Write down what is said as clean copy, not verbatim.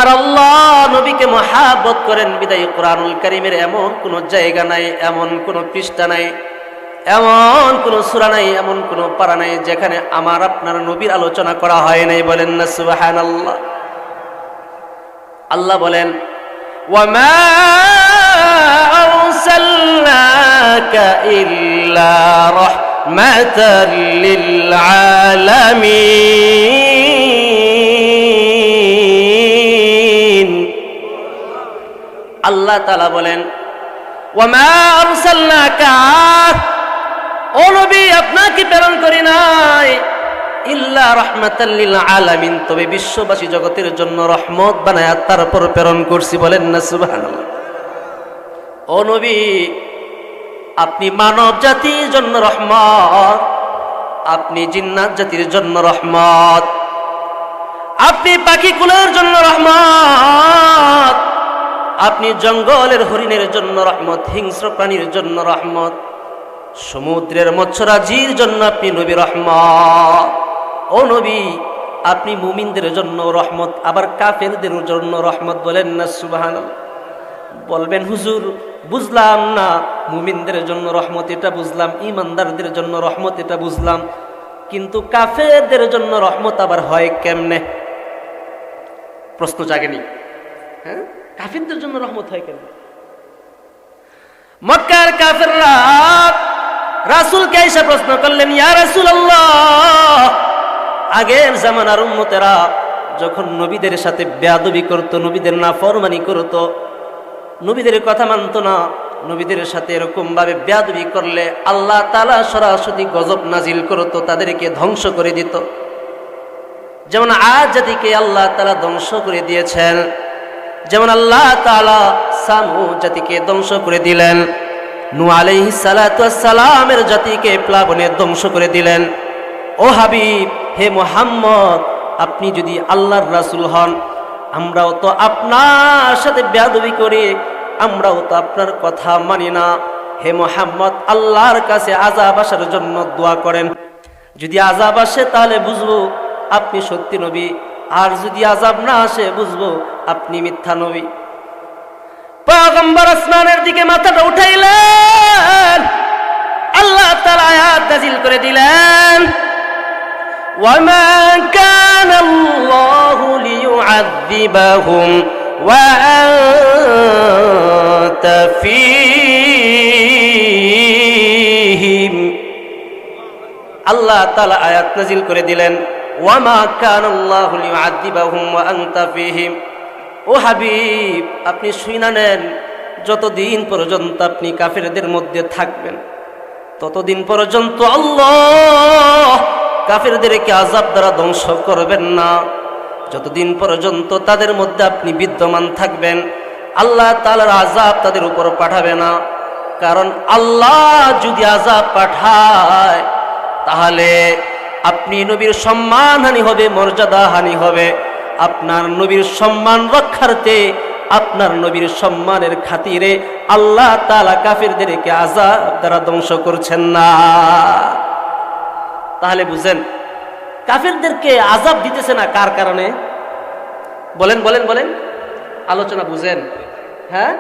আর আল্লাহ নবীকে মহাব্বত করেন বিদায়ী কোরআনুল কারীমের এমন কোন জায়গা নাই, এমন কোন পৃষ্ঠা নাই, এমন কোন সূরা নাই, এমন কোন পারা নাই যেখানে আমার আপনার নবীর আলোচনা করা হয় নাই। বলেন না সুবহানাল্লাহ। আল্লাহ বলেন ওয়ামা আরসালনাকা ইল্লা রাহমাতাল লিল আলামিন। আল্লাহ তাআলা বলেন ওয়ামা আরসালনাকা, ও নবী আপনাকে প্রেরণ করি নাই ইল্লা রাহমাতাল লিল আলামিন, তবে বিশ্ববাসী জগতের জন্য রহমত বানায়া তারপর প্রেরণ করছি। বলেন না সুবহানাল্লাহ। ও নবী আপনি মানব জাতির জন্য রহমত, আপনি জিন্নাত জাতির জন্য রহমত, আপনি পাখি কুলের জন্য রহমত, আপনি জঙ্গলের হরিণের জন্য রহমত, হিংস্র প্রাণীর জন্য রহমত, সমুদ্রের মৎস্যরাজির জন্য আপনি নবী রহমত। ও নবী আপনি মুমিনদের জন্য রহমত, আবার কাফেরদের জন্য রহমত। বলেন না সুবহানাল্লাহ। বলবেন হুজুর বুঝলাম না, মুমিনদের জন্য রহমত এটা বুঝলাম, ঈমানদারদের জন্য রহমত এটা বুঝলাম, কিন্তু কাফেরদের জন্য রহমত আবার হয় কেমনে? প্রশ্ন জাগেনি? হ্যাঁ, কাফেরদের জন্য রহমত হয় কেমনে? মক্কার কাফেররা রাসূলকে এসে প্রশ্ন করলেন, ইয়া রাসূলুল্লাহ, আগের জামানার উম্মতেরা যখন নবীদের সাথে বেয়াদবি করত, নবীদের নাফরমানি করত, নবীদের কথা মানত না, নবীদের সাথে এরকম ভাবে বেয়াদবি করলে আল্লাহ তাআলা সরাসরি গজব নাজিল করত, তাদেরকে ধ্বংস করে দিত। যেমন আদ জাতিকে আল্লাহ তাআলা ধ্বংস করে দিয়েছেন, যেমন আল্লাহ তাআলা সামুদ জাতিকে ধ্বংস করে দিলেন, নূহ আলাইহিস সালাতু ওয়াস সালামের জাতিকে প্লাবনে ধ্বংস করে দিলেন। ও হাবিব, হে মুহাম্মদ, আপনি যদি আল্লাহর রাসূল হন, আমরাও তো আপনার সাথে বেয়াদবি করি, আমরাও তো আপনার কথা মানি না। হে মুহাম্মদ, আল্লাহর কাছে আযাব আসার জন্য দোয়া করেন। যদি আযাব আসে তাহলে বুঝবো আপনি সত্যি নবী, আর যদি আযাব না আসে বুঝবো আপনি মিথ্যা নবী। পয়গম্বর আসমানের দিকে মাথাটা উঠাইলেন, আল্লাহ তাআলা আয়াত নাযিল করে দিলেন, ওয়ামা কানা আল্লাহু লিয়ুআযিবাহুম ওয়া আনতা ফীহিম। আল্লাহ তাআলা আয়াত নাযিল করে দিলেন, ওয়ামা কানা আল্লাহু লিয়ুআযিবাহুম ওয়া আনতা ফীহিম। ও হাবিব, আপনি শুনে নেন, যতদিন পর্যন্ত আপনি কাফেরদের মধ্যে থাকবেন ততদিন পর্যন্ত আল্লাহ কাফেরদেরকে আযাব দ্বারা ধ্বংস করবেন না। যতদিন পর্যন্ত তাদের মধ্যে আপনি বিদ্যমান থাকবেন আল্লাহ তাআলার আযাব তাদের উপর পাঠাবে না। কারণ আল্লাহ যদি আযাব পাঠায় তাহলে আপনি নবীর সম্মানহানি হবে, মর্যাদা হানি হবে। আপনার নবীর সম্মান রক্ষার্থে, আপনার নবীর সম্মানের খাতিরে আল্লাহ তাআলা কাফেরদেরকে আযাব দ্বারা ধ্বংস করছেন না। তাহলে বুঝেন কাফেরদেরকে আযাব দিতেছে না কার কারণে? বলেন বলেন বলেন, আলোচনা বুঝেন। হ্যাঁ,